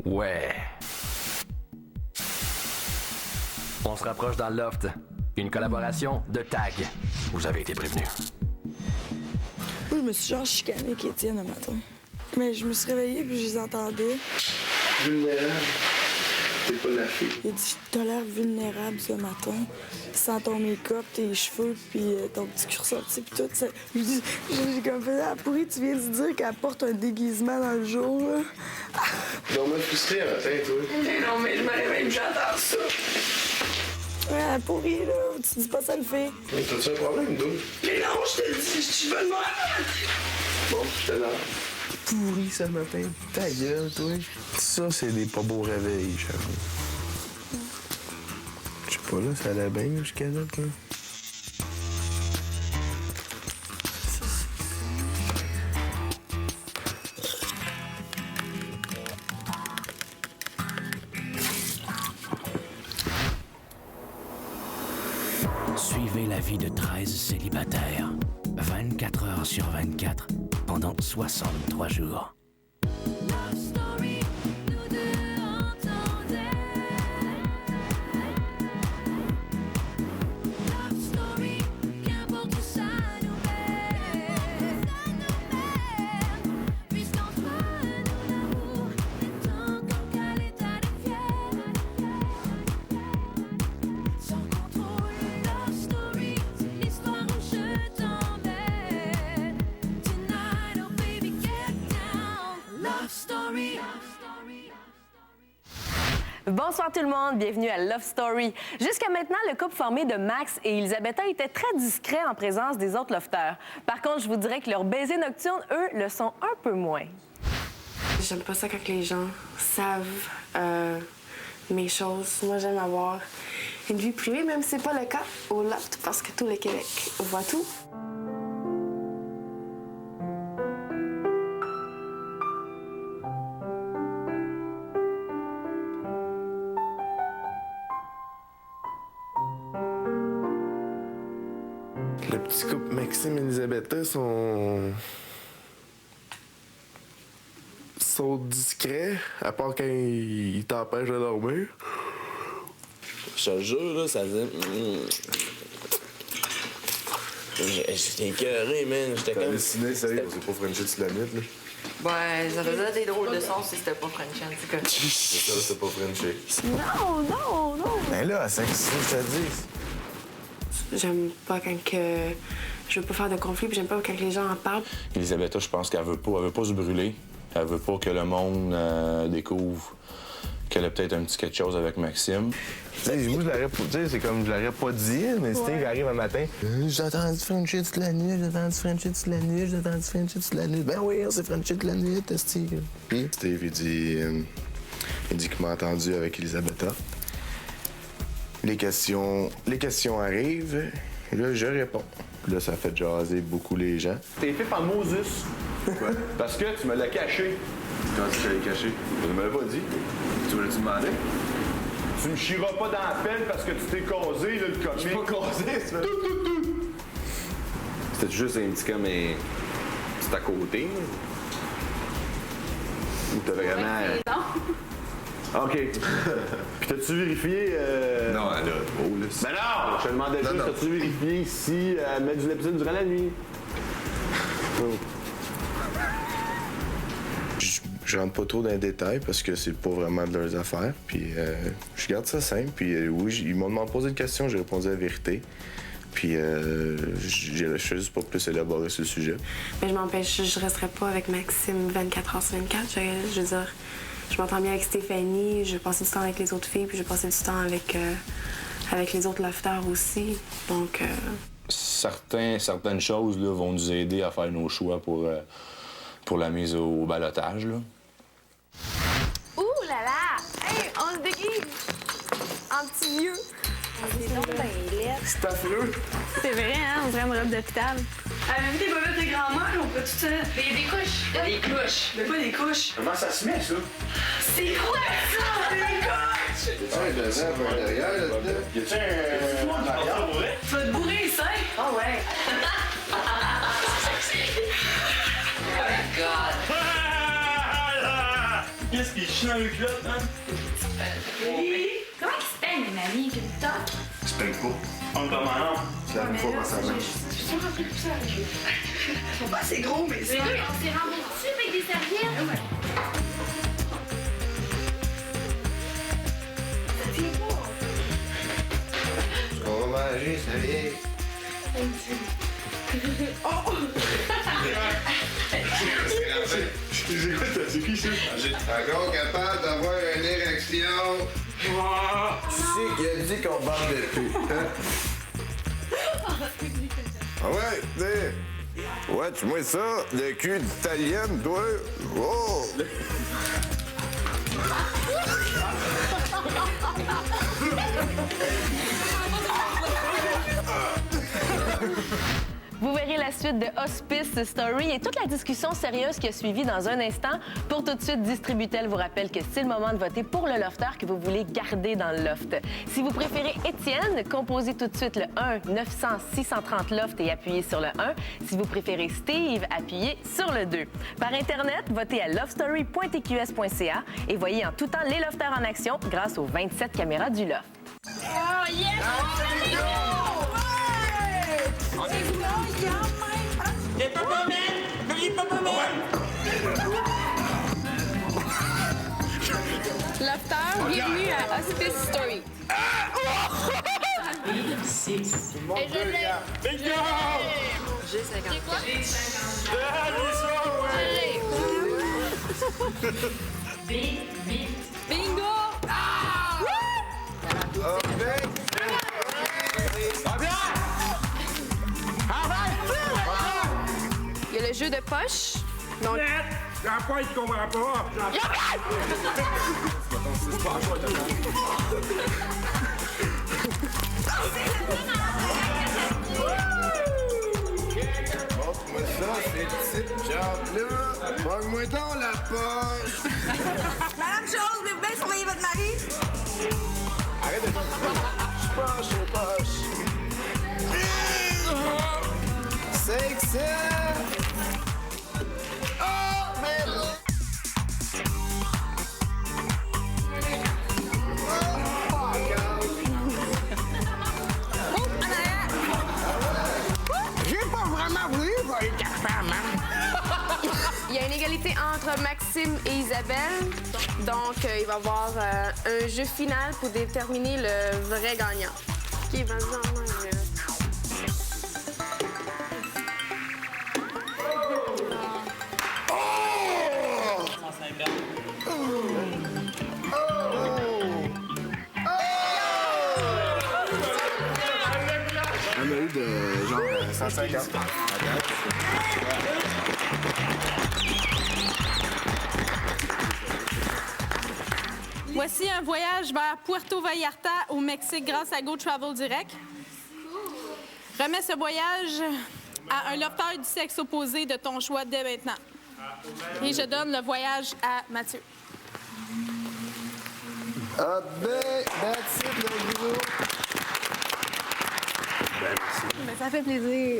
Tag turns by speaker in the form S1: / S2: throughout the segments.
S1: Ouais. On se rapproche dans le loft. Une collaboration de Tag. Vous avez été prévenus.
S2: Moi, je me suis genre chicanée avec Étienne un matin. Mais je me suis réveillée puis je les entendais.
S3: Vulnérable. T'es pas la fille.
S2: Il a dit « T'as l'air vulnérable ce matin. Sans ton make-up, tes cheveux, puis ton petit curseur, tu sais, puis tout. » J'ai comme fait « Ah, pourri, tu viens de dire qu'elle porte un déguisement dans le jour, là. »
S3: Non, moi, frustré un matin, toi.
S2: Mais non, mais je me réveille, j'entends ça. Ouais, pourri, là. Tu dis pas ça le fait.
S3: Mais t'as-tu un problème, d'où?
S2: Mais non, je te le dis, je veux le voir.
S3: Bon, je te l'ai.
S4: Pourri ce matin. Ta gueule, toi. Ça, c'est des pas beaux réveils, j'avoue. Je sais pas, là, ça allait bien jusqu'à là, quoi.
S5: Suivez la vie de 13 célibataires, 24 heures sur 24, pendant 63 jours.
S6: Bonsoir tout le monde, bienvenue à Love Story. Jusqu'à maintenant, le couple formé de Max et Elisabetta était très discret en présence des autres lofteurs. Par contre, je vous dirais que leurs baisers nocturnes, eux, le sont un peu moins.
S7: J'aime pas ça quand les gens savent mes choses. Moi, j'aime avoir une vie privée, même si c'est pas le cas au loft, parce que tout le Québec voit tout.
S4: Le petit couple Maxime et Elisabetta sont discrets, à part quand ils t'empêchent de dormir.
S8: Je te jure, là, ça faisait... J'étais écœuré, man. J'étais
S4: T'as
S8: comme...
S4: halluciné, sérieux? C'est pas Frenchie toute la nuit, là.
S9: Ouais, ça faisait des drôles de sons si c'était pas French, en tout cas.
S4: C'est ça, c'est pas Frenchie.
S6: Non, non, non!
S4: Ben là, c'est ce que je te dis.
S7: J'aime pas quand que... Je veux pas faire de conflit, puis j'aime pas quand les gens en parlent.
S8: Elisabetta, je pense qu'elle veut pas se brûler. Elle veut pas que le monde découvre qu'elle a peut-être un petit quelque chose avec Maxime.
S4: Moi, je l'aurais pas, tu sais, c'est comme je l'aurais pas dit, mais Steve arrive un matin. J'ai entendu Frenchie toute la nuit, j'ai entendu Frenchie toute la nuit, j'ai entendu Frenchie toute la nuit. Ben oui, c'est Frenchie toute la nuit, Steve. Puis Steve, il dit qu'il m'a entendu avec Elisabetta. Les questions arrivent, et là, je réponds. Puis là, ça fait jaser beaucoup les gens.
S10: T'es fait par Moses. Quoi? Parce que tu me l'as caché.
S4: Quand tu l'as caché?
S10: Tu me l'as pas dit.
S4: Tu me l'as demandé?
S10: Tu me chieras pas dans la pelle parce que tu t'es casé, là, le comique.
S4: Je suis pas casé, c'est
S10: C'était juste un petit comme c'est à côté. Là. Ou t'as vraiment... OK. Puis t'as-tu vérifié...
S4: Non, elle a trop, là.
S10: Ben non! Je te demandais juste,
S4: non.
S10: t'as-tu vérifié si elle met du Leptine durant la nuit? Oh.
S4: Je rentre pas trop dans les détails parce que c'est pas vraiment de leurs affaires. Puis je garde ça simple. Puis oui, ils m'ont posé une question, j'ai répondu la vérité. Puis je suis juste pas plus élaboré sur le sujet.
S7: Mais je resterai pas avec Maxime 24 heures sur 24. Je veux dire, je m'entends bien avec Stéphanie, je vais passer du temps avec les autres filles, puis je vais passer du temps avec les autres lofters aussi. Donc...
S8: Certaines choses là, vont nous aider à faire nos choix pour la mise au ballottage. Là.
S11: Ouh là là! Hey, on se déguise! En petit vieux. C'est donc bien laid.
S4: C'est affreux.
S11: C'est vrai, hein? On dirait une robe d'hôpital.
S2: Même tes bobettes de grand-mère, on peut tout ça.
S9: Mais il y a des couches. Il y a des couches.
S2: Mais pas des couches.
S10: Comment ça se met, ça?
S2: C'est quoi ça, des couches?
S3: Y'a-tu un devant, un derrière, là-dedans?
S10: Y'a-tu un arrière?
S2: Tu vas te bourrer les seins?
S9: Ah ouais. Oh my God.
S12: Qu'est-ce qui chie dans le culotte, hein?
S11: Comment il se peigne, mamie? J'ai une toque.
S12: Tu peignes pas. On comment non?
S4: C'est la même fois qu'on s'en va.
S11: Je suis rentrée tout ça avec eux.
S2: Ils sont pas assez gros, mais
S11: Mais oui, on s'est remboursé avec des serviettes. Ouais. Ça tient pas.
S4: On va manger, ça vient.
S11: Oh!
S12: C'est qui ça?
S4: Encore capable d'avoir une érection. Tu sais qu'il a dit qu'on parle de cul, hein? Ah ouais, t'sais. Ouais, tu vois ça, le cul d'italienne, toi? Oh!
S6: Vous verrez la suite de Hospice Story et toute la discussion sérieuse qui a suivi dans un instant. Pour tout de suite, Distributel vous rappelle que c'est le moment de voter pour le lofter que vous voulez garder dans le loft. Si vous préférez Étienne, composez tout de suite le 1-900-630-LOFT et appuyez sur le 1. Si vous préférez Steve, appuyez sur le 2. Par Internet, votez à lovestory.tqs.ca et voyez en tout temps les lofters en action grâce aux 27 caméras du loft.
S11: Oh, yes!
S12: T'es pas bon, man! N'oublie pas bon, man!
S13: Lofter, bienvenue à Hospice Story.
S11: Et je l'ai!
S12: Bingo!
S9: J'ai 50.
S11: C'est quoi?
S13: Bingo! Il y a le jeu de poche. Donc,
S12: La fois, il comprend pas.
S4: Montre-moi ça, ces petites jambes-là. Pogne-moi donc la poche.
S2: Madame Chose, vous bien surveiller votre mari?
S4: Arrête de... Je poche. C'est excellent. Oh, merde.
S12: J'ai pas vraiment voulu, va être capable, man.
S13: il y a une égalité entre Maxime et Isabelle. Donc, il va y avoir un jeu final pour déterminer le vrai gagnant. Qui va dire
S4: On a eu de genre 150.
S14: Voici un voyage vers Puerto Vallarta au Mexique grâce à Go Travel Direct. Remets ce voyage à un lofter du sexe opposé de ton choix dès maintenant. Et je donne le voyage à Mathieu.
S4: Ah ben, that's it, le gros.
S13: Mais ça fait plaisir.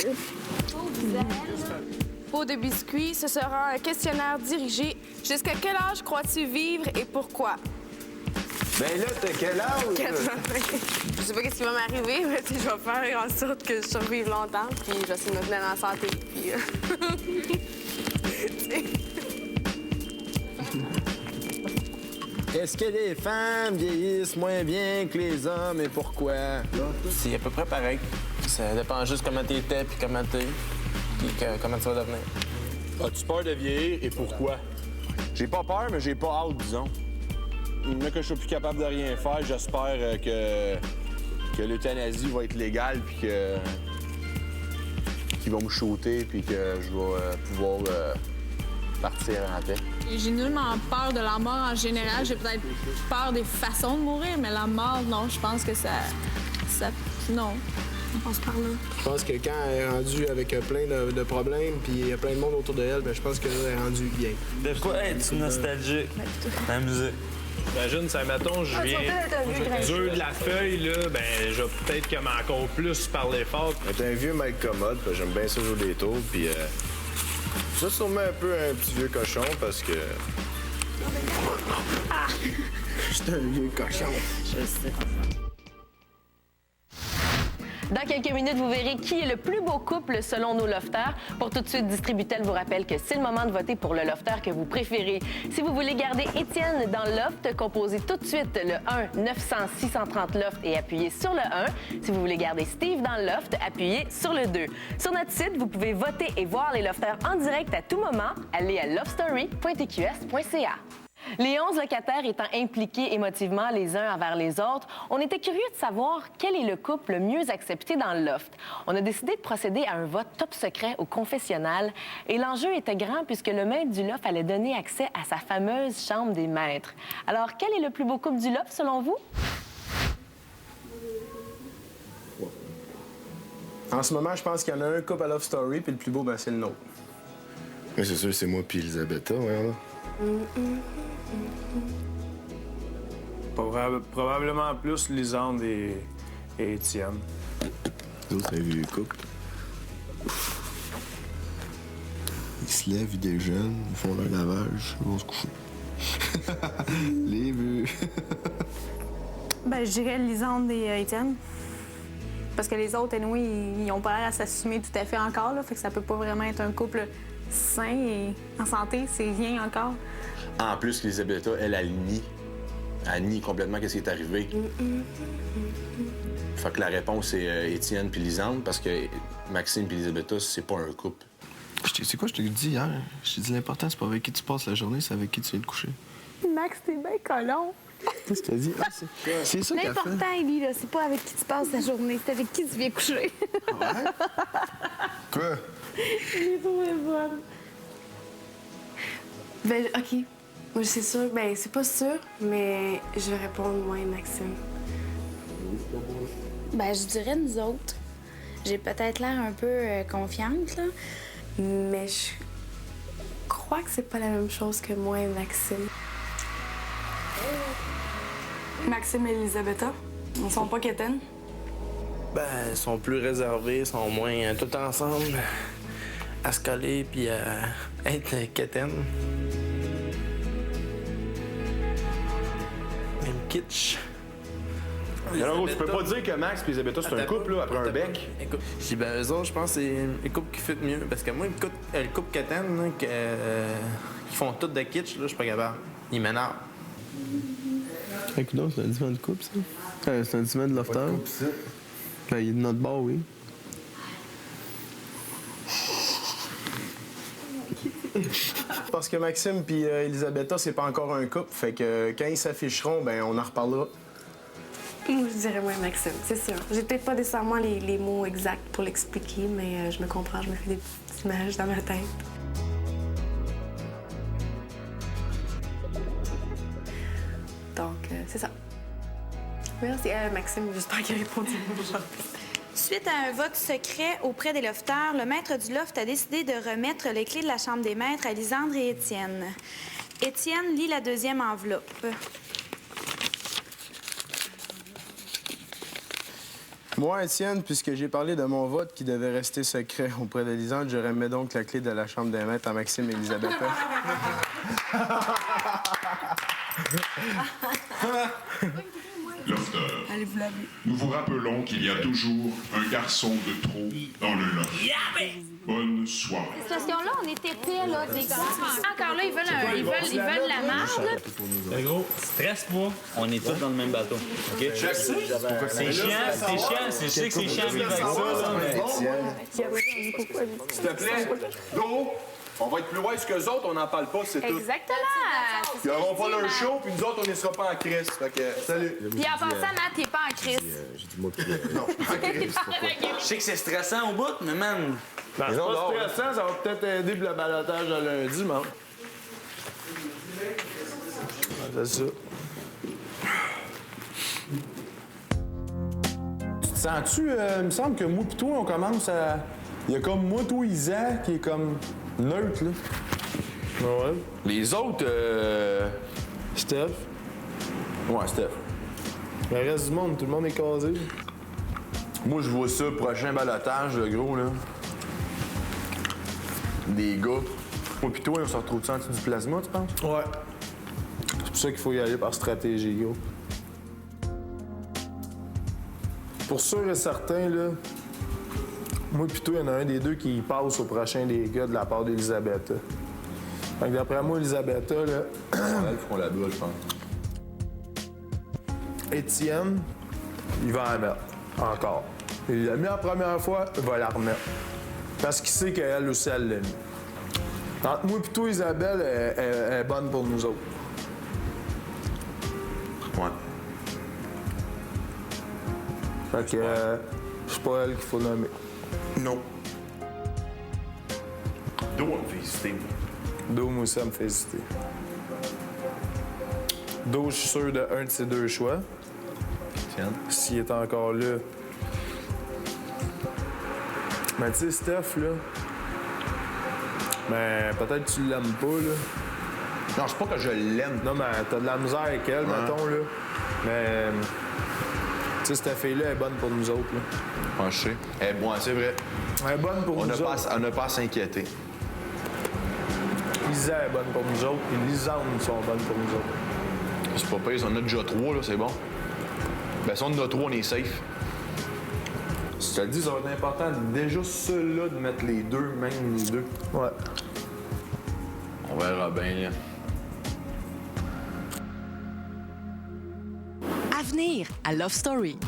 S13: Pot de biscuits, ce sera un questionnaire dirigé. Jusqu'à quel âge crois-tu vivre et pourquoi?
S4: Ben là, t'as quel âge?
S13: 85. Je sais pas qu'est-ce qui va m'arriver, mais je vais faire en sorte que je survive longtemps, puis je vais essayer de me tenir en santé. Puis,
S4: Est-ce que les femmes vieillissent moins bien que les hommes et pourquoi?
S15: C'est à peu près pareil. Ça dépend juste comment t'étais puis comment t'es, puis comment tu vas devenir.
S12: As-tu peur de vieillir et pourquoi? J'ai pas peur, mais j'ai pas hâte, disons. Maintenant que je suis plus capable de rien faire, j'espère que l'euthanasie va être légale puis qu'ils vont me shooter puis que je vais pouvoir partir en paix.
S14: J'ai nullement peur de la mort en général. J'ai peut-être peur des façons de mourir, mais la mort, non, je pense que ça non. On passe par là.
S10: Je pense que quand elle est rendue avec plein de problèmes, puis il y a plein de monde autour d'elle, ben je pense qu'elle est rendue bien.
S12: De quoi es-tu nostalgique? La musique.
S16: Imagine, ça, mettons, je viens dur de la feuille, là, ben, je vais peut-être comme encore plus parler fort.
S4: T'es un vieux Mike commode, j'aime bien ça jouer des tours, puis ça, sûrement un peu un petit vieux cochon, parce que
S10: Ah! J'étais un vieux cochon.
S2: Je sais.
S6: Dans quelques minutes, vous verrez qui est le plus beau couple selon nos lofters. Pour tout de suite, Distributel vous rappelle que c'est le moment de voter pour le lofter que vous préférez. Si vous voulez garder Étienne dans le loft, composez tout de suite le 1-900-630 loft et appuyez sur le 1. Si vous voulez garder Steve dans le loft, appuyez sur le 2. Sur notre site, vous pouvez voter et voir les lofters en direct à tout moment. Allez à lovestory.tqs.ca. Les 11 locataires étant impliqués émotivement les uns envers les autres, on était curieux de savoir quel est le couple le mieux accepté dans le loft. On a décidé de procéder à un vote top secret au confessionnal et l'enjeu était grand puisque le maître du loft allait donner accès à sa fameuse chambre des maîtres. Alors, quel est le plus beau couple du loft selon vous?
S10: En ce moment, je pense qu'il y en a un couple à Love Story, puis le plus beau, ben, c'est le nôtre.
S4: Mais c'est sûr, c'est moi puis Elisabetta, ouais, là.
S16: Probablement plus Lisande et Étienne.
S4: Les autres, c'est un vieux couple. Ils se lèvent, ils déjeunent, ils font leur lavage, ils vont se coucher. Les vieux.
S14: Ben, je dirais Lisande et Étienne. Parce que les autres, anyway, ils ont pas l'air à s'assumer tout à fait encore, là. Fait que ça peut pas vraiment être un couple sain et en santé, c'est rien encore.
S8: En plus, qu'Elisabetta, elle nie complètement qu'est-ce qui est arrivé. Fait que la réponse est Étienne puis Lisande, parce que Maxime puis Elisabetta, c'est pas un couple.
S4: C'est quoi je te dis hier? Je t'ai dit l'important, c'est pas avec qui tu passes la journée, c'est avec qui tu viens te coucher.
S2: Max, t'es bien colon.
S4: Qu'est-ce que t'as dit? Ah, c'est ça qu'elle fait.
S2: L'important, Ellie, là, c'est pas avec qui tu passes la journée, c'est avec qui tu viens coucher.
S4: Ouais? Quoi?
S2: Je l'ai trouvé bonne.
S7: Ben, OK. Moi, c'est sûr. Ben, c'est pas sûr, mais je vais répondre moi et Maxime.
S2: Ben, je dirais nous autres. J'ai peut-être l'air un peu confiante, là.
S7: Mais je crois que c'est pas la même chose que moi et Maxime.
S2: Maxime et Elisabetta, ils sont pas quétaines?
S15: Ben, ils sont plus réservés, ils sont moins tout ensemble, à se coller puis à être quétaines. Même kitsch.
S12: Alors, tu peux pas dire que Max et Elisabetta, c'est un couple, là, après un bec?
S15: Écoute, je dis, ben, eux autres, je pense que c'est les couples qui fit mieux. Parce que moi, le couple quétaine, là, qui font tout de kitsch, là, je suis pas capable. Ils m'énervent.
S4: Écoute, c'est un divan de couple, ça? C'est un divan de lofter. Ben, il est de notre bord, oui.
S10: Parce que Maxime puis Elisabetta, c'est pas encore un couple, fait que quand ils s'afficheront, ben on en reparlera.
S7: Moi, je dirais moi et Maxime, c'est sûr. J'ai peut-être pas nécessairement les mots exacts pour l'expliquer, mais je me comprends, je me fais des petites images dans ma tête. Donc, c'est ça. Merci, Maxime, j'espère qu'il a répondu.
S2: Suite à un vote secret auprès des lofters, le maître du loft a décidé de remettre les clés de la chambre des maîtres à Lisandre et Étienne. Étienne lit la deuxième enveloppe.
S10: Moi, Étienne, puisque j'ai parlé de mon vote qui devait rester secret auprès de Lisande, je remets donc la clé de la chambre des maîtres à Maxime et Elisabetta.
S17: Lofter, nous vous rappelons qu'il y a toujours un garçon de trop dans le loft. Bonne soirée.
S11: C'est parce que là, on est épais, là, des gars. Encore là, ils veulent la marde.
S18: Le gros, stresse pas, on est tous dans le même bateau. OK?
S12: Je sais.
S18: C'est chiant, je sais que c'est chiant vivre avec ça, mais...
S12: S'il te plaît, gros, on va être plus wise qu'eux autres, on n'en parle pas, c'est tout.
S11: Exactement.
S12: Ils n'auront pas leur show, puis nous autres, on ne sera pas en crise. Fait que, salut.
S11: Puis en passant, Matt, t'es pas en crise.
S4: J'ai dit moi puis non, je suis pas en crise.
S18: Je sais que c'est stressant au bout, mais man...
S15: Ben, c'est pas stressant, ça va peut-être aider pour le balotage de lundi, man. C'est ça.
S12: Tu te sens-tu, il me semble que moi pis toi, on commence à... Il y a comme moi, toi, Isa, qui est comme neutre, là.
S15: Ouais.
S12: Les autres,
S15: Steph.
S12: Ouais, Steph.
S15: Le reste du monde, tout le monde est casé.
S12: Moi, je vois ça, prochain balotage, le gros, là. Des gars. Moi pis toi, on se retrouve-tu en dessous du plasma, tu penses?
S15: Ouais. pour ça qu'il faut y aller par stratégie, gros. Pour sûr et certain, là, moi pis toi, il y en a un des deux qui passe au prochain des gars de la part d'Elisabetta. Fait que d'après moi, Elisabetta, là...
S8: Ils feront la boule, je pense.
S15: Étienne, il va en mettre. Encore. Il l'a mis la première fois, il va la remettre. Parce qu'il sait qu'elle aussi, elle l'a mis. Entre moi et toi, Isabelle, elle est bonne pour nous autres.
S8: Ouais.
S15: Fait que c'est pas elle qu'il faut nommer.
S8: Non. Do me fait hésiter.
S15: Do, moi, ça me fait hésiter. Do, je suis sûr d'un de ces deux choix.
S8: Tiens.
S15: S'il est encore là. Mais tu sais, Steph, là. Ben, peut-être que tu l'aimes pas, là.
S8: Non, c'est pas que je l'aime.
S15: Non, mais t'as de la misère avec elle, mettons, là. Mais. Tu sais, cette fille-là est bonne pour nous autres, là.
S8: Ouais, je sais. Bon, c'est vrai.
S15: Elle est bonne pour nous autres.
S8: On n'a pas à s'inquiéter.
S15: Lisa est bonne pour nous autres, et Lisande sont bonnes pour nous autres.
S8: C'est pas pire, si on en a déjà 3, là, c'est bon. Ben, si on en a 3, on est safe.
S15: Si tu te le dis, ça va être important, déjà ceux-là, de mettre les deux, même les deux. Ouais.
S8: On verra bien, là.
S19: À venir à Love Story.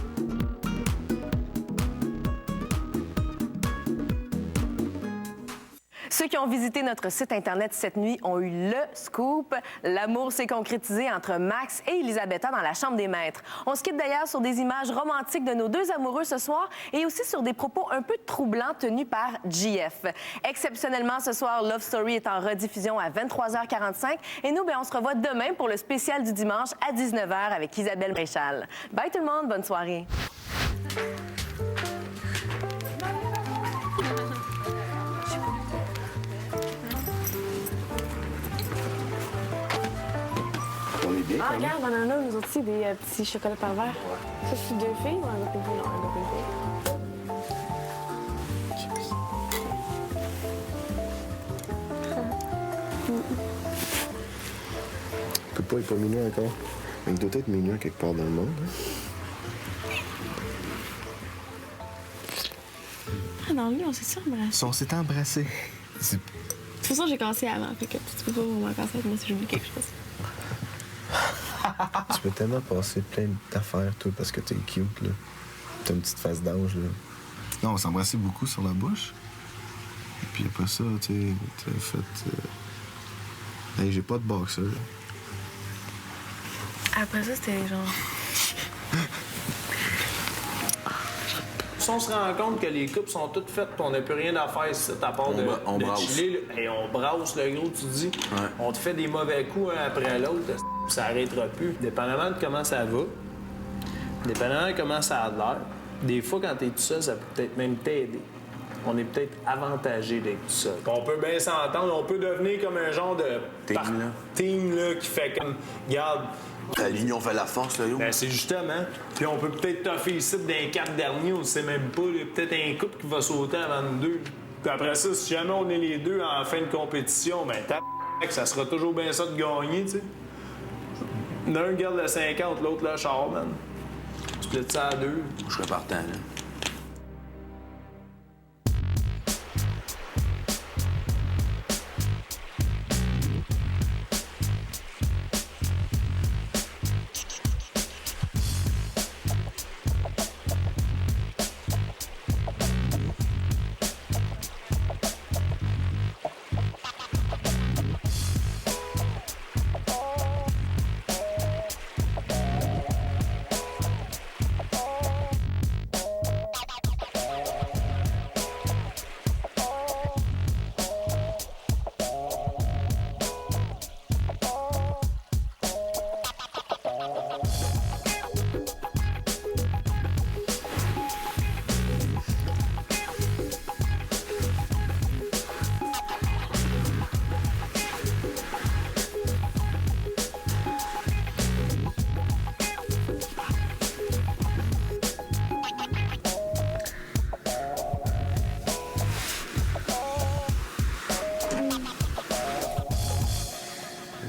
S6: Ceux qui ont visité notre site Internet cette nuit ont eu le scoop. L'amour s'est concrétisé entre Max et Elisabetta dans la chambre des maîtres. On se quitte d'ailleurs sur des images romantiques de nos deux amoureux ce soir et aussi sur des propos un peu troublants tenus par JF. Exceptionnellement, ce soir, Love Story est en rediffusion à 23h45 et nous, on se revoit demain pour le spécial du dimanche à 19h avec Isabelle Maréchal. Bye tout le monde, bonne soirée.
S7: Ah, regarde, on en a, nous autres aussi, des petits chocolats par verre. Ça, c'est 2 filles ou un groupe de filles? Non, un groupe de filles.
S4: Il peut pas être pas minuit encore. Mais il doit être minuit quelque part dans le monde.
S7: Ah, dans le lit, on s'est embrassés.
S4: On s'est embrassés.
S7: De toute façon, j'ai cassé avant, fait que tu peux pas vraiment casser avec moi si j'oublie quelque chose.
S4: Tu peux tellement passer plein d'affaires, toi, parce que t'es cute, là. T'as une petite face d'ange, là. Non, on s'embrassait beaucoup sur la bouche. Et puis après ça, tu sais, t'as fait... Hey, j'ai pas de boxeur.
S7: Après ça, c'était genre...
S15: Si on se rend compte que les coupes sont toutes faites et on n'a plus rien à faire ici, à part de chiller, là, et on brasse le gros, tu dis, on te fait des mauvais coups un après l'autre, ça arrêtera plus. Dépendamment de comment ça va, dépendamment de comment ça a l'air, des fois, quand t'es tout seul, ça peut peut-être même t'aider. On est peut-être avantagé d'être tout seul. On peut bien s'entendre, on peut devenir comme un genre de team là, qui fait comme, regarde,
S8: l'union fait la force, là, yo.
S15: Ben, c'est justement. Puis on peut peut-être toffer ici dans les 4 derniers, on ne sait même pas. Il y a peut-être un couple qui va sauter avant nous deux. Puis après ça, si jamais on est les deux en fin de compétition, ben ça sera toujours bien ça de gagner, tu sais. L'un garde le 50, l'autre le char, man. Split ça à 2.
S8: Je serais partant, là.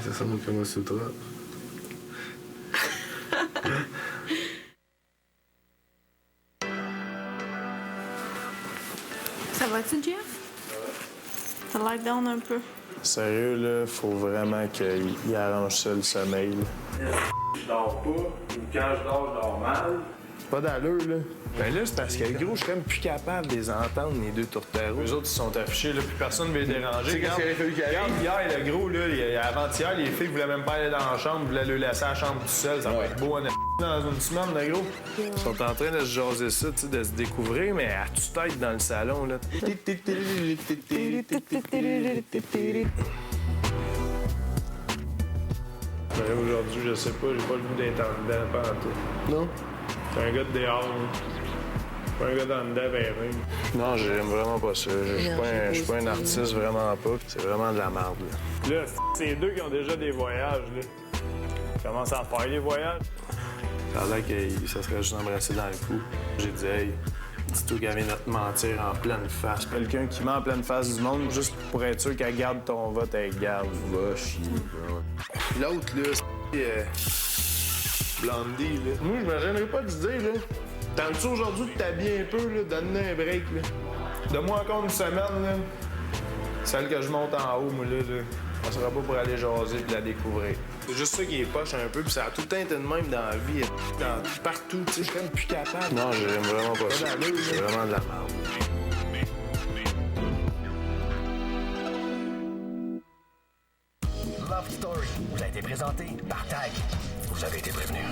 S4: Ça semble comme un sutra.
S14: Ça va-tu, Jeff? T'as l'air down un peu.
S16: Sérieux, là, faut vraiment qu'il arrange ça le sommeil. Je dors pas, ou quand je dors mal. Pas d'allure, là. Ben là, c'est parce que, gros, je suis comme plus capable de les entendre, les deux tourtereaux. Les autres, ils sont affichés, là, puis personne ne veut les déranger.
S12: Tu sais qu'est-ce qu'il a fallu qu'il arrive?
S16: Hier, le gros, là, avant-hier, les filles voulaient même pas aller dans la chambre, voulaient le laisser à la chambre tout seul. Ça va être beau, dans une semaine, le gros. Ils sont en train de se jaser ça, tu sais, de se découvrir, mais à tue-tête dans le salon, là. Aujourd'hui, je sais pas, j'ai pas le goût d'être en dedans, pas en tout.
S4: Non?
S16: C'est un gars de dehors, là. Pas un gars dans le dedans, ben oui. Non, j'aime vraiment pas ça. Je suis pas un artiste, vraiment pas. C'est vraiment de la merde, là. Là, c'est deux qui ont déjà des voyages, là. Ils commencent à faire les voyages. Ça a l'air que ça serait juste embrassé dans le cou. J'ai dit, hey, dis-toi qu'elle vient de te mentir en pleine face. Quelqu'un qui ment en pleine face du monde, juste pour être sûr qu'elle garde ton vote, elle garde. Va chier, bro. L'autre, là, c'est Blondie, là. Moi, je me gênerais pas de te dire, là. Tentes-tu aujourd'hui de t'habiller un peu, là? Donne-moi un break, là. Donne-moi encore une semaine, là. Celle que je monte en haut, moi, là. On sera pas pour aller jaser puis la découvrir. C'est juste ça qui est poche un peu, puis ça a tout le temps été de même dans la vie, partout, tu sais, je suis comme plus capable. Non, j'aime vraiment pas ça. C'est vraiment de la merde.
S5: Love Story vous a été présenté par TAG. Vous avez été prévenus.